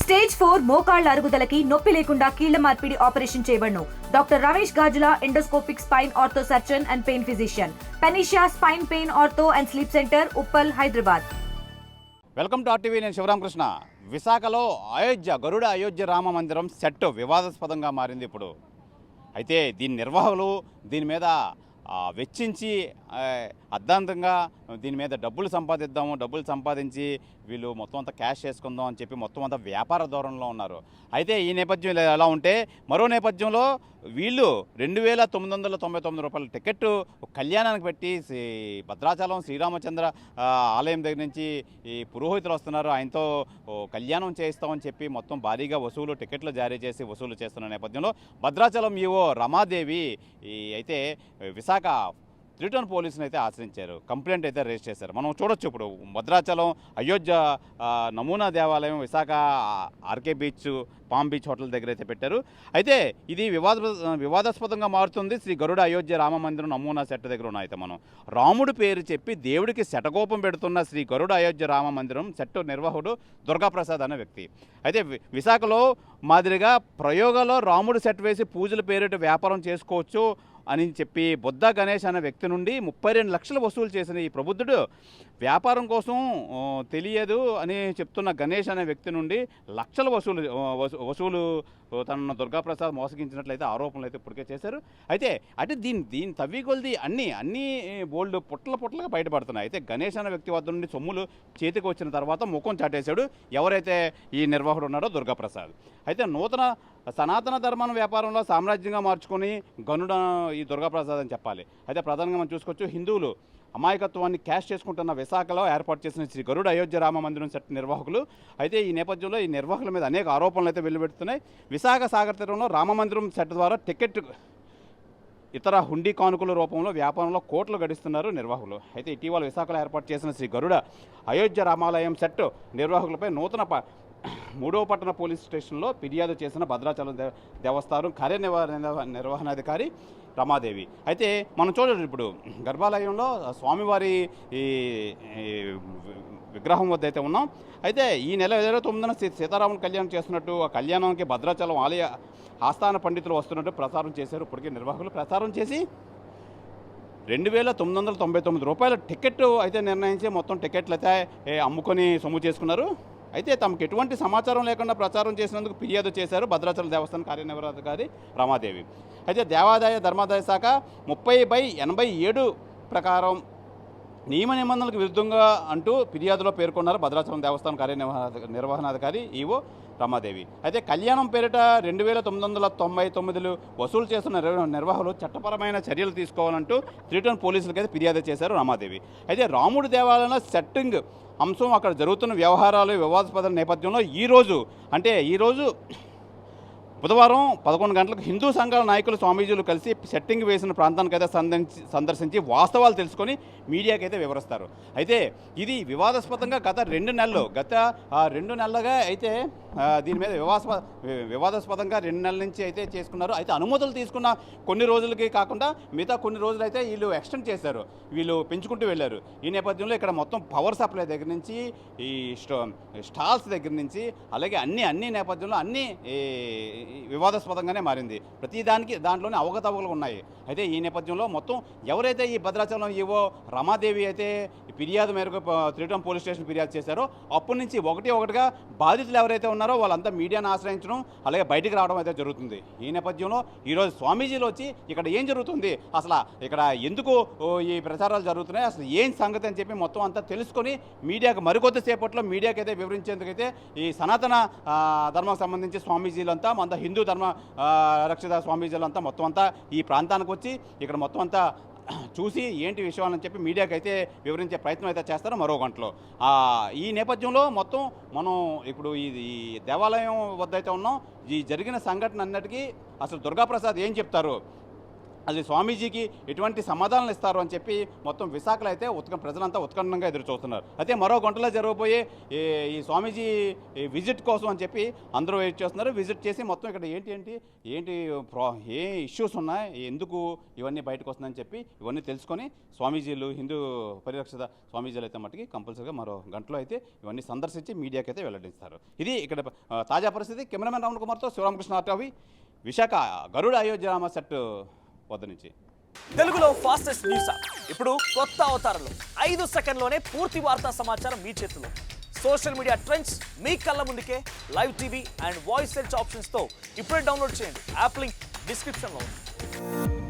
Stage 4 మోకాళ్ల అరుగుదలకి నొప్పి లేకుండా కీళ్ల మార్పిడి ఆపరేషన్ చేయబడును. Doctor Ramesh Gajula, endoscopic spine ortho surgeon and pain physician, పెనిషియా spine pain ortho and sleep centre, Uppal, Hyderabad. Welcome to RTV. నేను శివరామకృష్ణ. విశాఖలో గరుడ అయోధ్య రామ మందిరం సెట్ వివాదాస్పదంగా మారింది ఇప్పుడు. అయితే దీని నిర్వాహకులు దీని మీద వెచ్చించి అర్ధాంతంగా దీని మీద డబ్బులు సంపాదించి వీళ్ళు మొత్తం అంతా క్యాష్ చేసుకుందాం అని చెప్పి మొత్తం అంతా వ్యాపార ధోరణిలో ఉన్నారు. అయితే ఈ నేపథ్యంలో ఎలా ఉంటే, మరో నేపథ్యంలో వీళ్ళు 2,999 రూపాయల టికెట్ కళ్యాణానికి పెట్టి భద్రాచలం శ్రీరామచంద్ర ఆలయం దగ్గర నుంచి ఈ పురోహితులు వస్తున్నారు, ఆయనతో కళ్యాణం చేయిస్తామని చెప్పి మొత్తం భారీగా టికెట్లు జారీ చేసి వసూలు చేస్తున్న నేపథ్యంలో భద్రాచలం ఈవో రమాదేవి అయితే విశాఖ రిటర్న్ పోలీసుని అయితే ఆశ్రయించారు, కంప్లైంట్ అయితే రేజ్ చేశారు. మనం చూడొచ్చు ఇప్పుడు భద్రాచలం అయోధ్య నమూనా దేవాలయం Visakha RK beach, palm beach hotel దగ్గర అయితే పెట్టారు. అయితే ఇది వివాదాస్పదంగా మారుతుంది. శ్రీ గరుడ అయోధ్య రామ మందిరం నమూనా సెట్ దగ్గర ఉన్నాయి. అయితే మనం రాముడి పేరు చెప్పి దేవుడికి శటకోపం పెడుతున్న శ్రీ గరుడ అయోధ్య రామ మందిరం సెట్ నిర్వాహకుడు దుర్గాప్రసాద్ అనే వ్యక్తి. అయితే విశాఖలో మాదిరిగా ప్రయోగాల్లో రాముడు సెట్ వేసి పూజల పేరిట వ్యాపారం చేసుకోవచ్చు అని చెప్పి బొద్దా గణేష్ అనే వ్యక్తి నుండి 32 లక్షలు వసూలు చేసిన ఈ ప్రబుద్ధుడు వ్యాపారం కోసం తెలియదు అని చెప్తున్న గణేష్ అనే వ్యక్తి నుండి లక్షల వసూలు తనను దుర్గాప్రసాద్ మోసగించినట్లయితే ఆరోపణలు అయితే ఇప్పటికే చేశారు. అయితే దీని తవ్వి కొలిది అన్నీ బోల్డ్ పుట్టలుగా బయటపడుతున్నాయి. అయితే గణేష్ అనే వ్యక్తి వద్ద నుండి సొమ్ములు చేతికి వచ్చిన తర్వాత ముఖం చాటేశాడు ఎవరైతే ఈ నిర్వాహకుడు ఉన్నాడో దుర్గాప్రసాద్. అయితే సనాతన ధర్మాన్ని వ్యాపారంలో సామ్రాజ్యంగా మార్చుకొని గనుడ ఈ దుర్గాప్రసాద్ అని చెప్పాలి. అయితే ప్రధానంగా మనం చూసుకోవచ్చు, హిందువులు అమాయకత్వాన్ని క్యాష్ చేసుకుంటున్న విశాఖలో ఏర్పాటు చేసిన శ్రీ గరుడ అయోధ్య రామ మందిరం సెట్ నిర్వాహకులు. అయితే ఈ నేపథ్యంలో ఈ నిర్వాహకుల మీద అనేక ఆరోపణలు అయితే వెల్లువెడుతున్నాయి. విశాఖ సాగర్ తీరంలో రామమందిరం సెట్ ద్వారా టికెట్ ఇతర హుండీ కానుకల రూపంలో వ్యాపారంలో కోట్లు గడిస్తున్నారు నిర్వాహకులు. అయితే ఇటీవల విశాఖలో ఏర్పాటు చేసిన శ్రీ గరుడ అయోధ్య రామాలయం సెట్ నిర్వాహకులపై నూతన 3వ పట్టణ పోలీస్ స్టేషన్లో ఫిర్యాదు చేసిన భద్రాచలం దేవస్థానం కార్యనిర్వహణాధికారి రమాదేవి. అయితే మనం చూడండి, ఇప్పుడు గర్భాలయంలో స్వామివారి ఈ విగ్రహం వద్ద అయితే ఉన్నాం. అయితే ఈ నెల 29న సీతారాముని కళ్యాణం చేస్తున్నట్టు, ఆ కళ్యాణానికి భద్రాచలం ఆలయ ఆస్థాన పండితులు వస్తున్నట్టు ప్రచారం చేశారు. ఇప్పటికీ నిర్వాహకులు ప్రచారం చేసి 2,999 రూపాయల టికెట్ అయితే నిర్ణయించి మొత్తం టికెట్లు అయితే అమ్ముకొని సొమ్ము చేసుకున్నారు. అయితే తమకు ఎటువంటి సమాచారం లేకుండా ప్రచారం చేసినందుకు ఫిర్యాదు చేశారు భద్రాచలం దేవస్థానం కార్యనిర్వహణాధికారి రమాదేవి. అయితే దేవాదాయ ధర్మాదాయ శాఖ 30/87 ప్రకారం నియమ నిబంధనలకు విరుద్ధంగా అంటూ ఫిర్యాదులో పేర్కొన్నారు భద్రాచలం దేవస్థానం కార్యనిర్వహణాధికారి ఈవో రమాదేవి. అయితే కళ్యాణం పేరిట 2,999 వసూలు చేస్తున్న నిర్వాహకులు చట్టపరమైన చర్యలు తీసుకోవాలంటూ రిటర్న్ పోలీసులకు అయితే ఫిర్యాదు చేశారు రమాదేవి. అయితే రాముడి దేవాలయంలో సెట్టింగ్ అంశం అక్కడ జరుగుతున్న వ్యవహారాలు వివాదాస్పద నేపథ్యంలో ఈరోజు బుధవారం 11 గంటలకు హిందూ సంఘాల నాయకులు, స్వామీజీలు కలిసి సెట్టింగ్ వేసిన ప్రాంతానికైతే సందర్శించి వాస్తవాలు తెలుసుకొని మీడియాకైతే వివరిస్తారు. అయితే ఇది వివాదాస్పదంగా గత 2 నెలలుగా అయితే దీని మీద వివాదాస్పదంగా 2 నెలల నుంచి అయితే చేసుకున్నారు. అయితే అనుమతులు తీసుకున్న కొన్ని రోజులకి కాకుండా మిగతా కొన్ని రోజులు అయితే వీళ్ళు ఎక్స్టెండ్ చేశారు, వీళ్ళు పెంచుకుంటూ వెళ్ళారు. ఈ నేపథ్యంలో ఇక్కడ మొత్తం పవర్ సప్లై దగ్గర నుంచి ఈ స్టాల్స్ దగ్గర నుంచి అలాగే అన్ని నేపథ్యంలో అన్నీ వివాదాస్పదంగానే మారింది. దాంట్లోనే అవకతవకలు ఉన్నాయి. అయితే ఈ నేపథ్యంలో మొత్తం ఎవరైతే ఈ భద్రాచలం ఈవో రమాదేవి అయితే ఫిర్యాదు మేరకు త్రిటం పోలీస్ స్టేషన్ ఫిర్యాదు చేశారో అప్పటి నుంచి ఒకటిగా బాధితులు ఎవరైతే ఉన్నారో వాళ్ళంతా మీడియాను ఆశ్రయించడం అలాగే బయటికి రావడం అయితే జరుగుతుంది. ఈ నేపథ్యంలో ఈరోజు స్వామీజీలు వచ్చి ఇక్కడ ఏం జరుగుతుంది, అసలు ఇక్కడ ఎందుకు ఈ ప్రచారాలు జరుగుతున్నాయి, అసలు ఏం సంగతి అని చెప్పి మొత్తం అంతా తెలుసుకొని మీడియాకు మరికొద్దిసేపట్లో మీడియాకి అయితే వివరించేందుకైతే ఈ సనాతన ధర్మం సంబంధించి స్వామీజీలంతా మన హిందూ ధర్మ రక్షిత స్వామీజీలంతా మొత్తం అంతా ఈ ప్రాంతానికి వచ్చి ఇక్కడ మొత్తం అంతా చూసి ఏంటి విషయాలని చెప్పి మీడియాకి అయితే వివరించే ప్రయత్నం అయితే చేస్తారు మరో గంటలో. ఈ నేపథ్యంలో మొత్తం మనం ఇప్పుడు ఈ దేవాలయం వద్ద అయితే ఉన్నాం. ఈ జరిగిన సంఘటన అన్నిటికీ అసలు దుర్గాప్రసాద్ ఏం చెప్తారు, అది స్వామీజీకి ఎటువంటి సమాధానాలు ఇస్తారు అని చెప్పి మొత్తం విశాఖలో అయితే ప్రజలంతా ఉత్కంఠంగా ఎదురు చూస్తున్నారు. అయితే మరో గంటలో జరగబోయే ఈ స్వామీజీ విజిట్ కోసం అని చెప్పి అందరూ వెయిట్ చేస్తున్నారు. విజిట్ చేసి మొత్తం ఇక్కడ ఏంటి ఏ ఇష్యూస్ ఉన్నాయి, ఎందుకు ఇవన్నీ బయటకు వస్తుందని చెప్పి ఇవన్నీ తెలుసుకొని స్వామీజీలు, హిందూ పరిరక్షిత స్వామీజీలు అయితే మట్టుకి కంపల్సరీగా మరో గంటలో అయితే ఇవన్నీ సందర్శించి మీడియాకి అయితే వెల్లడిస్తారు. ఇది ఇక్కడ తాజా పరిస్థితి. కెమెరామెన్ రామన్ కుమార్తో శివరామకృష్ణ RTV, విశాఖ గరుడ అయోధ్య రామ సెట్ వద్ద నుంచి. తెలుగులో ఫాస్టెస్ట్ న్యూస్ ఇప్పుడు కొత్త అవతారంలో 5 సెకండ్లోనే పూర్తి వార్తా సమాచారం మీ చేతిలో. సోషల్ మీడియా ట్రెండ్స్ మీ కళ్ళ ముందుకే live TV and voice search ఆప్షన్స్తో ఇప్పుడే డౌన్లోడ్ చేయండి. యాప్ లింక్ డిస్క్రిప్షన్లో ఉంది.